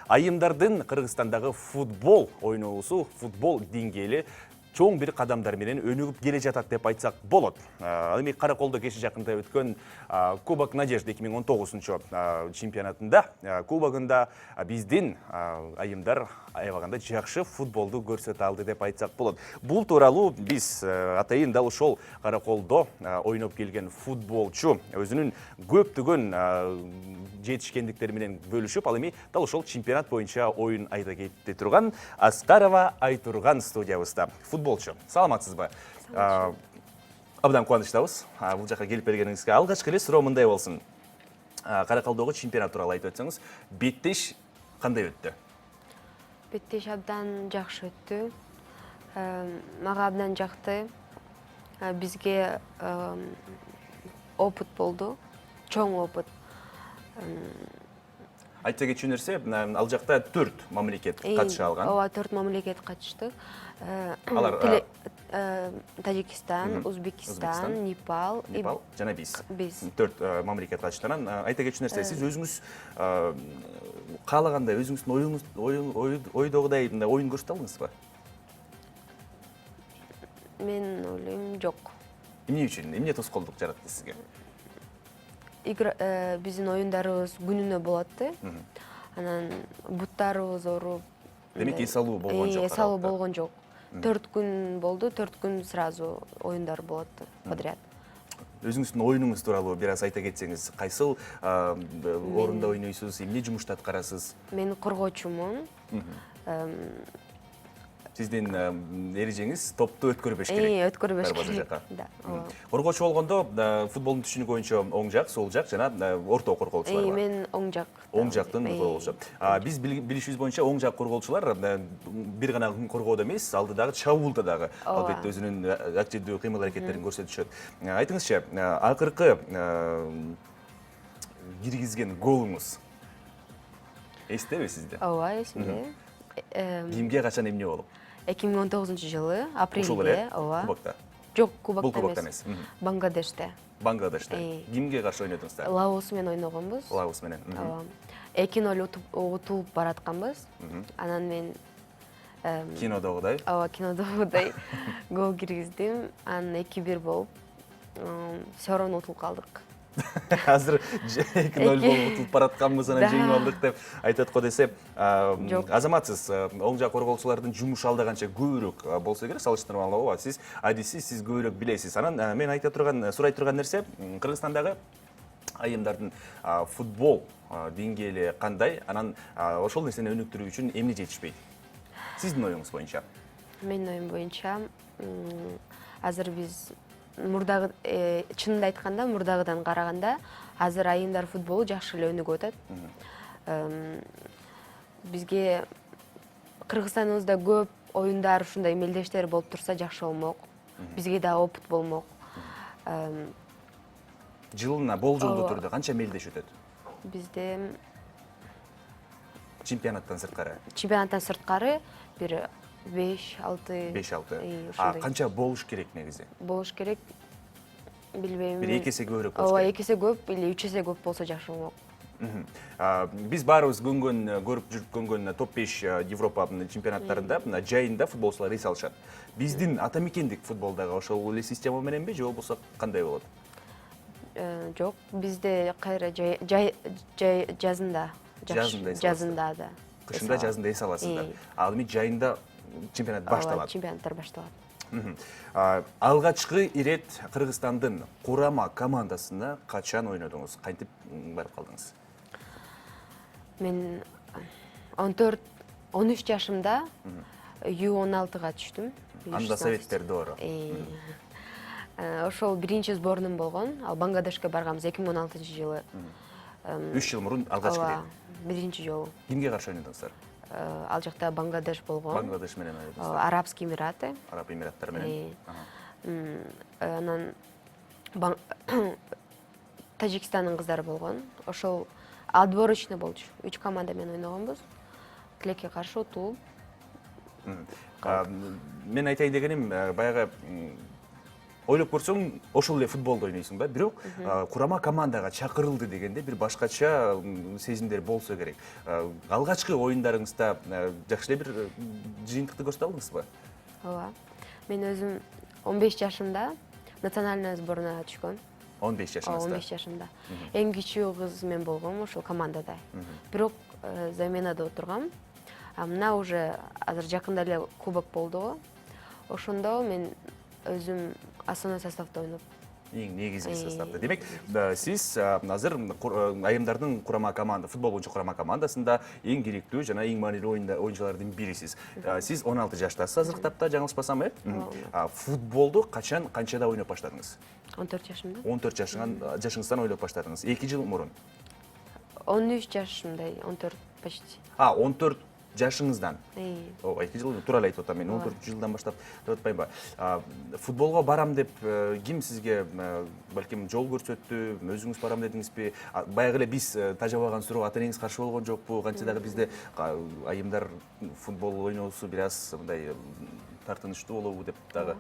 Айымдардын Кыргызстандагы футбол ойнолусу, футбол деңгээли чоң бир кадамдар менен өнүгүп келе жатат деп айтсак болот. Эми Караколдо кече жакында өткөн Кубок Надежды 2019 чемпионатында кубогунда биздин айымдар аябаганда жакшы футболду көрсөтө алды деп айтсак болот. Бул тууралуу биз атайын дал ошол Караколдо ойноп келген футболчу өзүнүн көптөгөн жетишкендиктери менен бөлүшүп, ал эми дал ошол чемпионат боюнча оюн айта кетти турган Аскарова Айтурган студиябызда. Футболчу, саламатсызбы? Абдан кубанычтабыз бул жака келип бергениңизге. Алгачкы эле суроо мындай болсун. Караколдогу чемпионат тууралуу айтып өтсөңүз, беттеш кандай өттү? Беттеш абдан жакшы өттү. Мага абдан жакты. Бизге опыт болду, чоң опыт. Айта кетчү нерсе, ал жакта 4 мамлекет катыша алган. Ооба, 4 мамлекет катышты. Алар Таджикистан, Узбекистан, Непал жана биз. 4 мамлекет катышкан. Айта кетчү нерсе, сиз өзүңүз каалагандай өзүңүздүн ойдогудай оюн көрсөтө алдыңызбы? Мен ойлойм, жок. Эмне үчүн? Эмне тоскоолдук жаратты сизге? Биздин оюндарыбыз күнүнө болот да. Анан буттарыбыз ооруп. Демек эс алуу болгон жок. Эс алуу болгон жок. 4 күн болду, 4 күн сразу оюндар болот подряд. Өзүңүздүн оюнуңуз тууралуу бир аз айта кетсеңиз, кайсыл орунда ойнойсуз, эмне жумушту аткарасыз? Мен коргоочумун. Сиздин эрежеңиз топту өткөрбөш керек. Өткөрбөш керек. Коргоочу болгондо футболдун түшүнүгү боюнча оң жак, сол жак жана орто корголчулар бар. Мен оң жак. Оң жактын корголчу. Биз билишибиз боюнча оң жак корголчулар бир гана коргоодо эмес, алдыдагы чабуулда дагы албетте өзүнүн активдүү кыймыл аракеттерин көрсөтүшөт. Айтыңызчы, акыркы киргизген голуңуз эстеби сизде? Ооба, эсимде. Кимге качан эмне болуп? 2019-жылы апрелде. Ушул эле кубокта? Жок, кубокта эмес. Бангладеште. Бангладеште. Кимге каршы ойнодуңуздар? Лаос менен ойногонбуз. Лаос менен. 2-0 утулуп баратканбыз. Анан мен кинодогудай? Ооба, кинодогудай гол киргиздим. Анан 2-1 болуп, всё равно утулуп калдык. Азыр 2-0 болуп утулуп баратканбыз, анан жеңип алдык деп айтат го десе, азаматсыз оң жак корголчулардын жумушу алда канча көбүрөөк болсо керек, салыштырмалуу ооба. Сиз адисиз, сиз көбүрөөк билесиз. Анан мен сурай турган нерсе, Кыргызстандагы айымдардын футбол деңгээли кандай? Анан ошол нерсени өнүктүрүү үчүн эмне жетишпейт? Сиздин оюңуз боюнча? Менин оюм боюнча, азыр биз мурдагы, чынында айтканда, мурдагыдан караганда, азыр айымдар футболу жакшы эле өнүгүп атат. Бизге Кыргызстаныбызда көп оюндар, ушундай мелдештер болуп турса жакшы болмок. Бизге да опыт болмок. Жылына болжолдуу түрдө канча мелдеш өтөт? Бизде чемпионаттан сырткары? Чемпионаттан сырткары бир 5-6. 5-6. Канча болуш керек негизи? Болуш керек, билбейм. Бир 2 эсе көбүрөөк болуш керек. Ооба, 2 эсе көп или 3 эсе көп болсо жакшы болмок. Биз баарыбыз көрүп жүрүп көнгөн топ-5 Европа чемпионаттарында жайында футболчулар эс алышат. Биздин ата мекендик футболдагы ошол эле система мененби же болбосо кандай болот? Жок, бизде кайра жазында. Жазында да. Кышында жазында эс аласыздар. Ал эми жайында чемпионат башталат. Чемпионаттар башталат. Алгачкы ирет Кыргызстандын курама командасына качан ойнодуңуз? Кантип барып калдыңыз? Мен 14-13 жашымда U16-га түштүм. Анда советтер доору. Ошол биринчи сборным болгон. Ал Бангладешке барганбыз 2016-жылы. 3 жыл мурун алгачкы ирет. Биринчи жолу. Кимге каршы ойнодуңуздар? Ал жакта Бангладеш болгон. Бангладеш менен ойнодуңуздар. Арабский Эмираты. Араб Эмираттары менен. Анан Таджикстандын кыздары болгон. Ошол отборочный болчу. 3 команда менен ойногонбуз. Тилекке каршы утулуп. Мен айтайын дегеним, баягы ойлоп көрсөң ошол эле футболду ойнойсуң да, бирок курама командага чакырылды дегенде бир башкача сезимдер болсо керек. Алгачкы оюндарыңызда жакшы эле бир жыйынтыкты көрсөтө алдыңызбы? Ооба. Мен өзүм 15 жашымда национальный сборная түшкөм. 15 жашыңызда. 15 жашымда. Эң кичүү кыз мен болгом ошол командада. Бирок заменада отургам. Мына уже азыр жакында эле кубок болду го. Ошондо мен өзүм основной составда ойноп. Эң негизги составда. Демек, сиз азыр айымдардын курама команда, футбол боюнча курама командасында эң керектүү жана эң маанилүү оюнчулардын бирисиз. Сиз 16 жаштасыз азыркы тапта, жаңылышпасам, футболду качан, канчада ойноп баштадыңыз? 14 жашымда. 14 жашыңыздан ойлоп баштадыңыз. 2 жыл мурун. 13 жашымда, 14 почти. 14 жашыңыздан. 2 жыл тура эле айтып атам, мен 14 жылдан баштап деп атпаймынбы? Футболго барам деп ким сизге балким жол көрсөттү, өзүңүз барам дедиңизби? Баягы эле биз тажабаган суроо, ата энеңиз каршы болгон жокпу? Канча дагы бизде айымдар футбол ойноосу бир аз мындай тартынычтуу болобу деп дагы.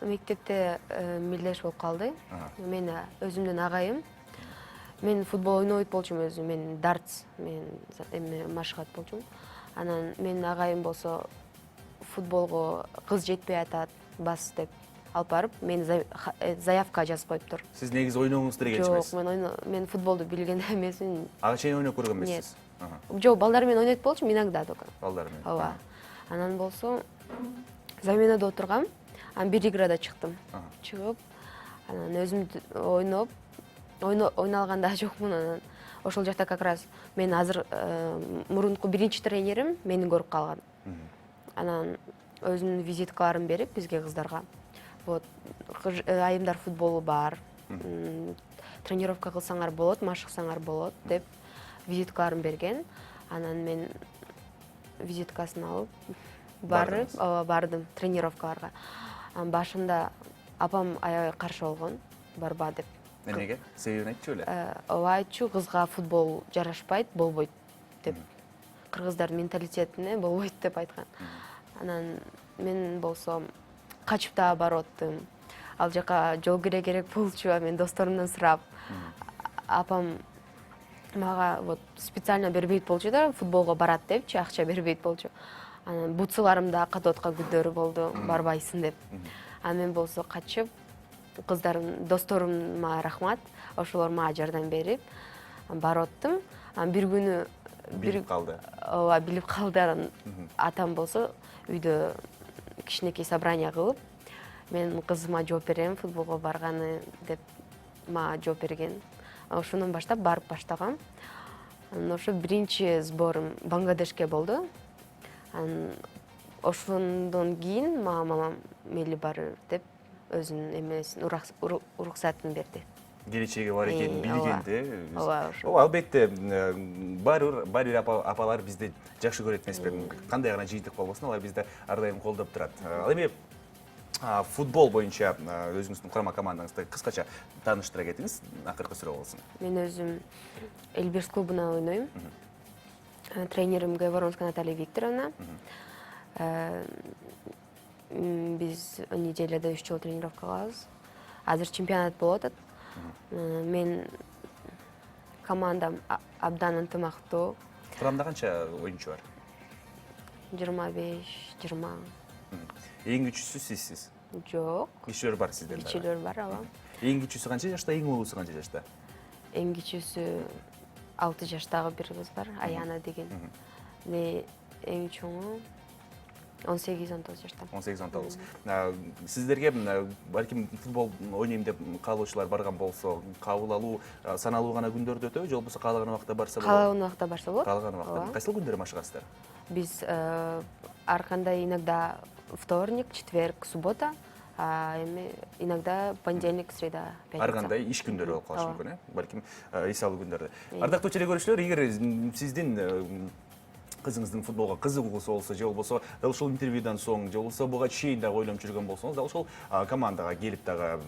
Мектепте мелдеш болуп калды. Мен өзүмдүн агайым. Мен футбол ойнойт болчумун өзүм. Мен дартс, мен машыгат болчумун. Анан менин агайым болсо футболго кыз жетпей атат, бас деп алып барып, мен заявка жазып коюптур. Сиз негизи ойнооңузду келчү эмес? Жок, мен футболду билген эмесмин. Ага чейин ойноп көргөн эмессиз? Жок, балдар менен ойнойт болчумун, иногда только. Балдар менен. Ооба. Анан болсо заменада отургам. Анан бир играда чыктым. Чыгып, анан өзүм ойноп, ойналганда жокмун. Анан ошол жакта как раз мен азыр мурунку биринчи тренерим мени көрүп калган. Анан өзүнүн визиткаларын берип бизге кыздарга. Вот айымдар футболу бар. Тренировка кылсаңар болот, машыксаңар болот деп визиткаларын берген. Анан мен визиткасын алып барып, бардым тренировкаларга. Башында апам аябай каршы болгон, барба деп. Эмнеге? Себебин айтчу эле? Ооба, айтчу, кызга футбол жарашпайт, болбойт деп. Кыргыздардын менталитетине болбойт деп айткан. Анан мен болсо качып дагы барып аттым. Ал жака жол кире керек болчу, мен досторумдан сурап. Апам мага вот специально бербейт болчу да, футболго барат депчи, акча бербейт болчу. Анан бутсуларымда катотка күдөрү болду, барбайсың деп. Анан мен болсо качып, кыздарым, досторума рахмат, ошолор мага жардам берип, барып аттым. Анан бир күнү билип калды. Ооба, билип калды. Атам болсо үйдө кичинекей собрание кылып, мен кызыма жооп берем, футболго барганы деп мага жооп берген. Ошондон баштап барып баштагам. Анан ошо биринчи сборум Бангладешке болду. Анан ошондон кийин мага мамам мейли бар деп өзүнүн эмесин, уруксатын берди. Келечеги бар экенин билгенде. Ооба. Албетте, баары бир апалар бизди жакшы көрөт эмеспи? Кандай гана жыйынтык болбосун, алар бизди ар дайым колдоп турат. Ал эми футбол боюнча өзүңүздүн курама командаңызды кыскача тааныштыра кетиңиз, акыркы суроо болсун. Мен өзүм Эльбирс клубуна ойнойм. Тренерим Гайворонская Наталья Викторовна. Биз неделяда 3 жолу тренировка кылабыз. Азыр чемпионат болуп атат. Мен командам абдан ынтымактуу. Курамда канча оюнчу бар? 25-20. Эң кичүүсү сизсиз? Жок. Кичүүөр бар сизден дагы? Кичүүлөр бар, ооба. Эң кичүүсү канча жашта, эң улуусу канча жашта? Эң кичүүсү 6 жаштагы бир кыз бар, Аяна деген. Эң чоңу 18-19 жашта. 18-19. Сиздерге балким футбол ойнойм деп каалоочулар барган болсо, кабыл алуу саналуу гана күндөрдө өтөбү, же болбосо каалаган убакта барса болобу? Каалаган убакта барса болот. Каалаган убакта. Кайсыл күндөрү машыгасыздар? Биз ар кандай иногда вторник, четверг, суббота, а эми иногда понедельник, среда, пятница. Ар кандай иш күндөрү болуп калышы мүмкүн, балким эс алуу күндөрдө. Ардактуу телекөрүүчүлөр, эгер сиздин кызыңыздын футболго кызыгуусу болсо же болбосо дал ушул интервьюдан соң же болбосо буга чейин дагы ойлонуп жүргөн болсоңуз дал ушул командага келип дагы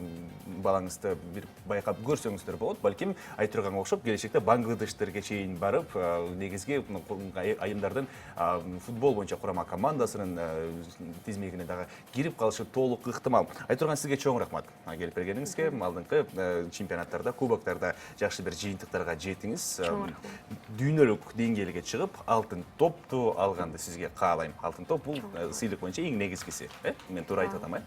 балаңызды бир байкап көрсөңүздөр болот. Балким айтып турганга окшоп келечекте Бангладештерге чейин барып, негизги айымдардын футбол боюнча курама командасынын тизмегине дагы кирип калышы толук ыктымал. Айтып турган сизге чоң рахмат келип бергениңизге. Алдыңкы чемпионаттарда, кубоктарда жакшы бир жыйынтыктарга жетиңиз. Дүйнөлүк деңгээлге чыгып, алтын топту алганды сизге каалайм. Алтын топ бул сыйлык боюнча эң негизгиси, мен туура айтып атам,